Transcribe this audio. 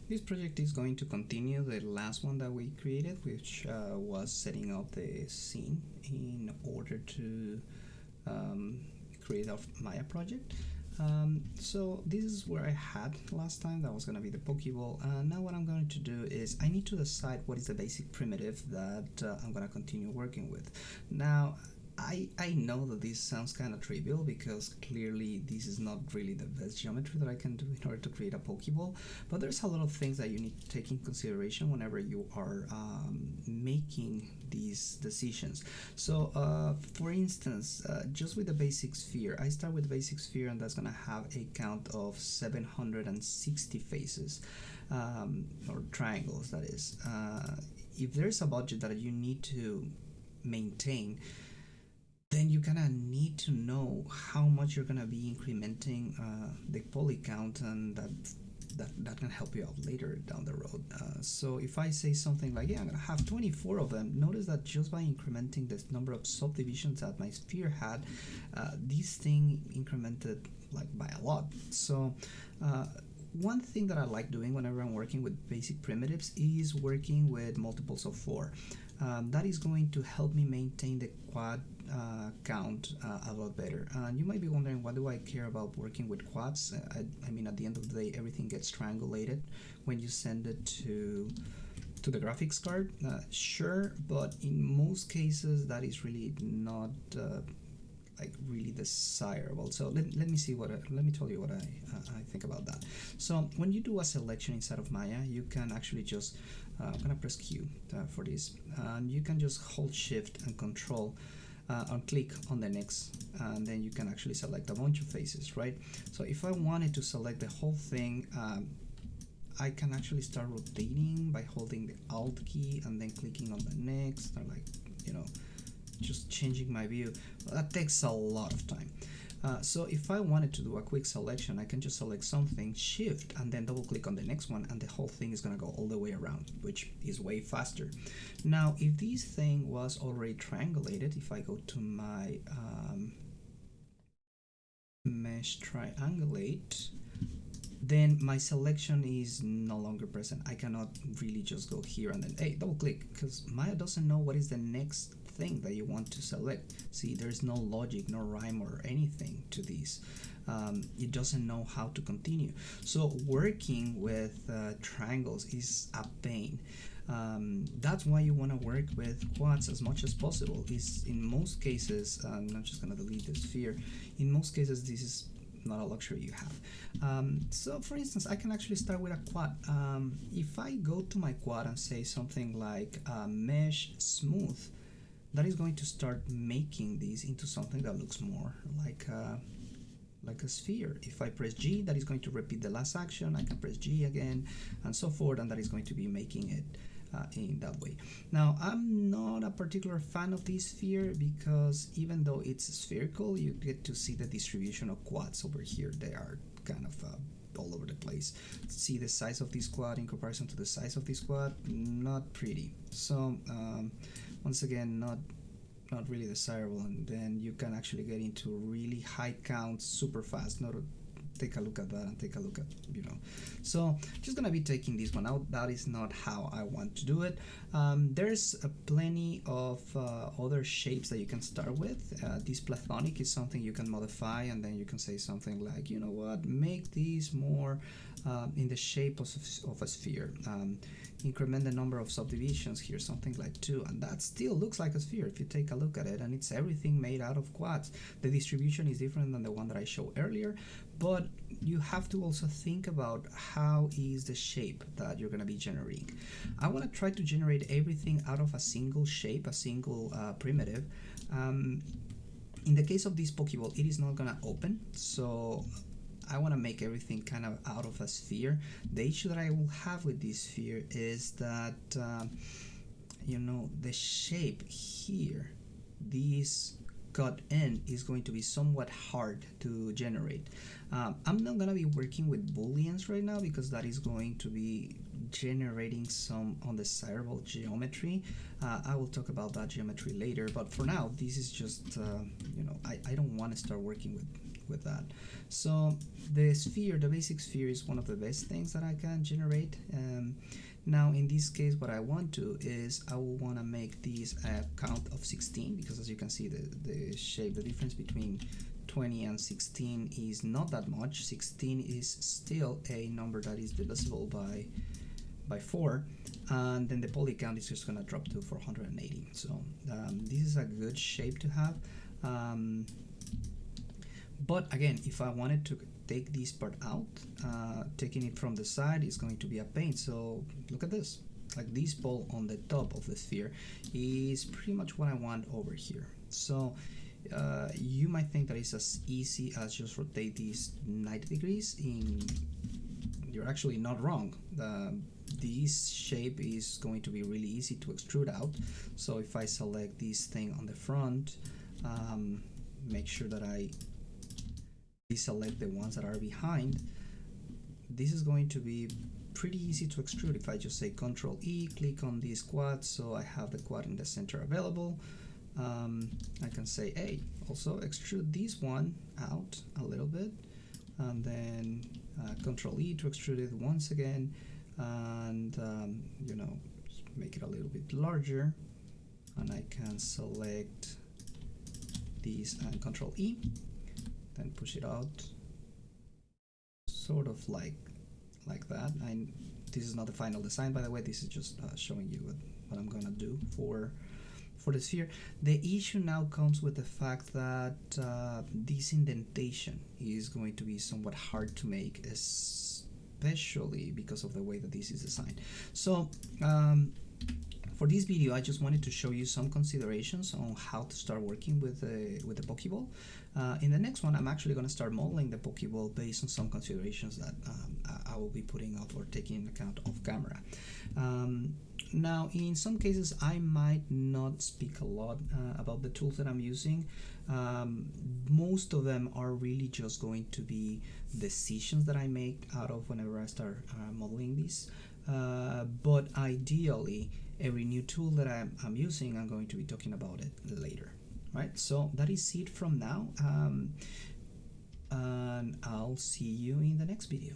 This project is going to continue the last one that we created, which was setting up the scene in order to um, create our Maya project. So this is where I had last time. That was going to be the Pokeball. Now what I'm going to do is I need to decide what is the basic primitive that I'm going to continue working with. Now I know that this sounds kind of trivial because clearly this is not really the best geometry that I can do in order to create a Pokeball, but there's a lot of things that you need to take in consideration whenever you are making these decisions. So, for instance, just with the basic sphere, I start with the basic sphere, and that's going to have a count of 760 faces, or triangles, that is. If there's a budget that you need to maintain, then you kind of need to know how much you're going to be incrementing the poly count, and that can help you out later down the road. So if I say something like, yeah, I'm going to have 24 of them, notice that just by incrementing the number of subdivisions that my sphere had, this thing incremented like by a lot. So one thing that I like doing whenever I'm working with basic primitives is working with multiples of 4. That is going to help me maintain the quad count a lot better. You might be wondering, why do I care about working with quads? I mean, at the end of the day, everything gets triangulated when you send it to the graphics card. Sure, but in most cases, that is really not like really desirable. So let me see let me tell you what I think about that. So when you do a selection inside of Maya, you can actually just I'm gonna press Q for this, and you can just hold Shift and Control and click on the next, and then you can actually select a bunch of faces, right? So if I wanted to select the whole thing, I can actually start rotating by holding the Alt key and then clicking on the next, or like, you know, just changing my view. Well, that takes a lot of time. So if I wanted to do a quick selection, I can just select something, Shift, and then double click on the next one, and the whole thing is gonna go all the way around, which is way faster. Now, if this thing was already triangulated, if I go to my mesh triangulate, then my selection is no longer present. I cannot really just go here and then, hey, double click, because Maya doesn't know what is the next thing that you want to select. See, there's no logic, no rhyme or anything to these. It doesn't know how to continue. So working with triangles is a pain. That's why you want to work with quads as much as possible. Is in most cases, I'm not just going to delete this sphere. In most cases, this is not a luxury you have. So for instance, I can actually start with a quad. If I go to my quad and say something like mesh smooth, that is going to start making these into something that looks more like a sphere. If I press G, that is going to repeat the last action. I can press G again, and so forth, and that is going to be making it in that way. Now, I'm not a particular fan of this sphere because even though it's spherical, you get to see the distribution of quads over here. They are kind of all over the place. See the size of this quad in comparison to the size of this quad, not pretty. So once again, not really desirable, and then you can actually get into really high counts super fast. Not take a look at that and take a look at, you know. So just gonna be taking this one out. That is not how I want to do it. There's plenty of other shapes that you can start with. This platonic is something you can modify, and then you can say something like, you know what, make these more in the shape of a sphere. Increment the number of subdivisions here, something like 2, and that still looks like a sphere if you take a look at it, and it's everything made out of quads. The distribution is different than the one that I showed earlier, but you have to also think about how is the shape that you're going to be generating. I want to try to generate everything out of a single shape, a single primitive. In the case of this Pokeball, it is not going to open, so I want to make everything kind of out of a sphere. The issue that I will have with this sphere is that, you know, the shape here, this cut in, is going to be somewhat hard to generate. I'm not going to be working with booleans right now because that is going to be generating some undesirable geometry. I will talk about that geometry later, but for now, this is just, you know, I don't want to start working with with that. So the sphere, the basic sphere, is one of the best things that I can generate. Now in this case, what I want to is I will want to make this a count of 16, because as you can see, the shape, the difference between 20 and 16 is not that much. 16 is still a number that is divisible by 4, and then the poly count is just going to drop to 480. So this is a good shape to have. But again, if I wanted to take this part out, taking it from the side is going to be a pain. So look at this. Like this ball on the top of the sphere is pretty much what I want over here. So you might think that it's as easy as just rotate these 90 degrees. You're actually not wrong. This shape is going to be really easy to extrude out. So if I select this thing on the front, make sure that I deselect the ones that are behind, this is going to be pretty easy to extrude. If I just say Control E, click on this quad, so I have the quad in the center available. I can say, hey, also extrude this one out a little bit, and then Control E to extrude it once again, and you know, make it a little bit larger, and I can select these and Control E, then push it out, sort of like that. This is not the final design, by the way. This is just showing you what I'm gonna do for the sphere. The issue now comes with the fact that this indentation is going to be somewhat hard to make, especially because of the way that this is designed. So for this video, I just wanted to show you some considerations on how to start working with the Pokeball. In the next one, I'm actually going to start modeling the Pokeball based on some considerations that I will be putting up or taking into account off camera. Now, in some cases, I might not speak a lot about the tools that I'm using. Most of them are really just going to be decisions that I make out of whenever I start modeling these. But ideally, every new tool that I'm using, I'm going to be talking about it later. Right, so that is it from now, and I'll see you in the next video.